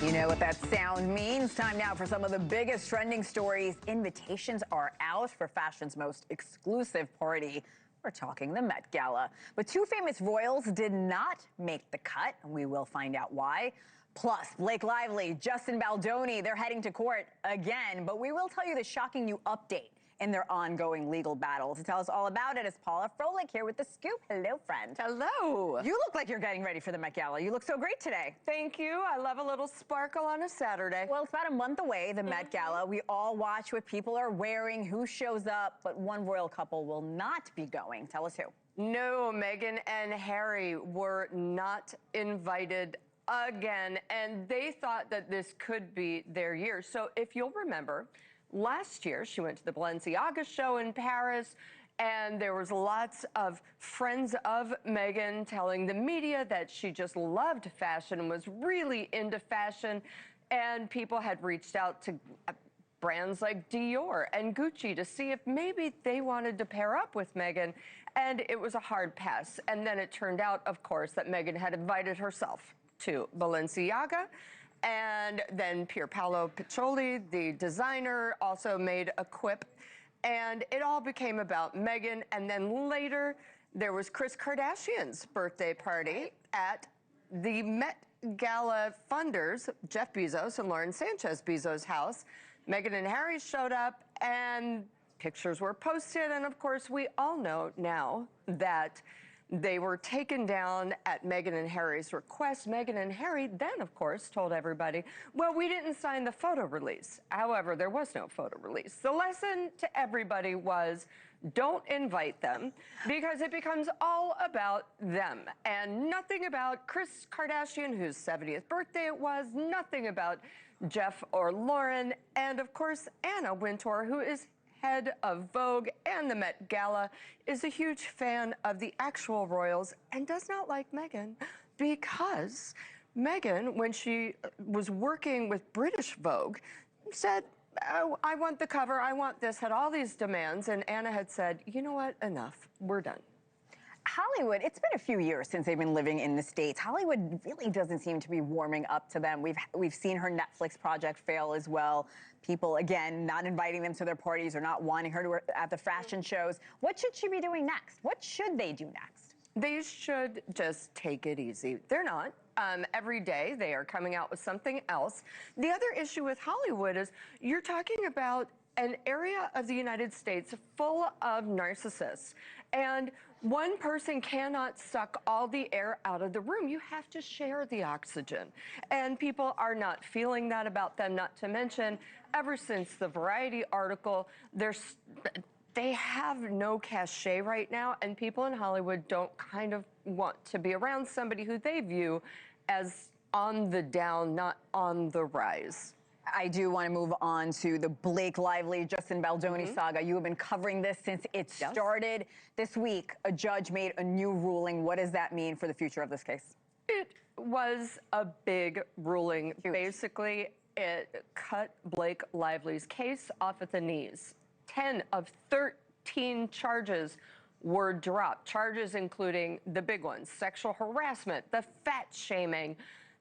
You know what that sound means. Time now for some of the biggest trending stories. Invitations are out for fashion's most exclusive party. We're talking the Met Gala. But two famous royals did not make the cut, and we will find out why. Plus, Blake Lively, Justin Baldoni, they're heading to court again. But we will tell you the shocking new update in their ongoing legal battle. To tell us all about it is Paula Froelich here with The Scoop. Hello, friend. Hello. You look like you're getting ready for the Met Gala. You look so great today. Thank you. I love a little sparkle on a Saturday. Well, it's about a month away, the Met Gala. We all watch what people are wearing, who shows up, but one royal couple will not be going. Tell us who. No, Meghan and Harry were not invited again, and they thought that this could be their year. So if you'll remember, last year, she went to the Balenciaga show in Paris, and there was lots of friends of Meghan telling the media that she just loved fashion and was really into fashion, and people had reached out to brands like Dior and Gucci to see if maybe they wanted to pair up with Meghan, and it was a hard pass. And then it turned out, of course, that Meghan had invited herself to Balenciaga. And then Paolo Piccioli, the designer, also made a quip. And it all became about Meghan. And then later, there was Kris Kardashian's birthday party at the Met Gala funders, Jeff Bezos and Lauren Sanchez Bezos' house. Meghan and Harry showed up, and pictures were posted. And of course, we all know now that they were taken down at Meghan and Harry's request. Meghan and Harry then, of course, told everybody, well, we didn't sign the photo release. However, there was no photo release. The lesson to everybody was don't invite them because it becomes all about them and nothing about Kris Kardashian, whose 70th birthday it was, nothing about Jeff or Lauren, and of course, Anna Wintour, who is head of Vogue and the Met Gala, is a huge fan of the actual royals and does not like Meghan because Meghan, when she was working with British Vogue, said, oh, I want the cover, I want this, had all these demands, and Anna had said, you know what, enough, we're done. Hollywood, it's been a few years since they've been living in the States. Hollywood really doesn't seem to be warming up to them. We've seen her Netflix project fail as well. People, again, not inviting them to their parties or not wanting her to at the fashion shows. What should she be doing next? What should they do next? They should just take it easy. They're not. Every day they are coming out with something else. The other issue with Hollywood is you're talking about an area of the United States full of narcissists. And one person cannot suck all the air out of the room. You have to share the oxygen. And people are not feeling that about them, not to mention, ever since the Variety article, they have no cachet right now, and people in Hollywood don't kind of want to be around somebody who they view as on the down, not on the rise. I do want to move on to the Blake Lively, Justin Baldoni saga. You have been covering this since it started. This week, a judge made a new ruling. What does that mean for the future of this case? It was a big ruling. Huge. Basically, it cut Blake Lively's case off at the knees. 10 of 13 charges were dropped. Charges including the big ones, sexual harassment, the fat shaming,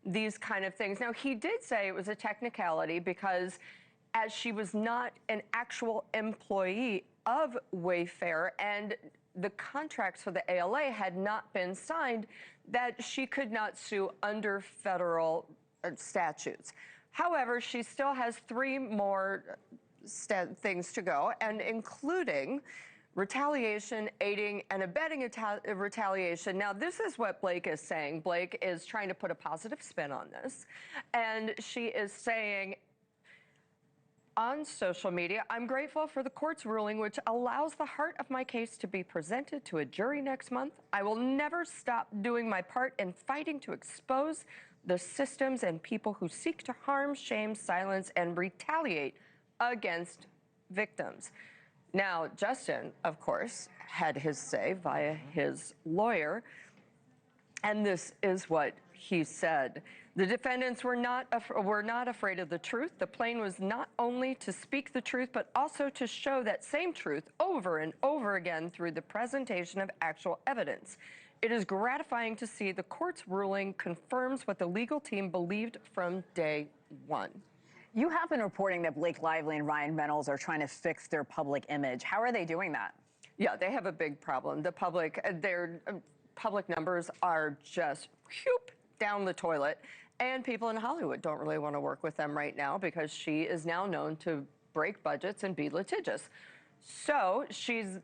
these kind of things. Now, he did say it was a technicality because as she was not an actual employee of Wayfair and the contracts for the ALA had not been signed, that she could not sue under federal statutes. However, she still has 3 more things to go, and including retaliation, aiding and abetting retaliation. Now, this is what Blake is saying. Blake is trying to put a positive spin on this, and she is saying on social media, I'm grateful for the court's ruling, which allows the heart of my case to be presented to a jury next month. I will never stop doing my part in fighting to expose the systems and people who seek to harm, shame, silence, and retaliate against victims. Now, Justin, of course, had his say via his lawyer, and this is what he said. The defendants were not afraid of the truth. The plan was not only to speak the truth, but also to show that same truth over and over again through the presentation of actual evidence. It is gratifying to see the court's ruling confirms what the legal team believed from day one. You have been reporting that Blake Lively and Ryan Reynolds are trying to fix their public image. How are they doing that? Yeah, they have a big problem. The public, their public numbers are just down the toilet. And people in Hollywood don't really want to work with them right now because she is now known to break budgets and be litigious. So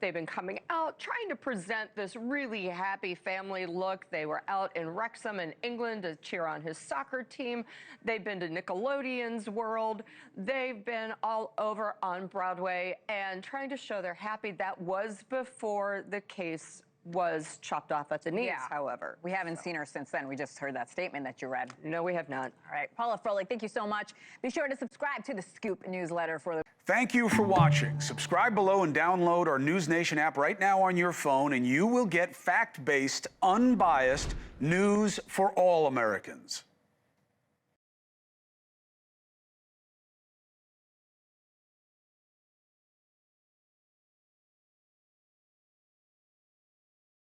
they've been coming out trying to present this really happy family look. They were out in Wrexham in England to cheer on his soccer team. They've been to Nickelodeon's world. They've been all over on Broadway and trying to show they're happy. That was before the case was chopped off at the knees, however. We haven't seen her since then. We just heard that statement that you read. No, we have not. All right, Paula Froelich, thank you so much. Be sure to subscribe to the Scoop newsletter for the... Thank you for watching. Subscribe below and download our NewsNation app right now on your phone, and you will get fact-based, unbiased news for all Americans.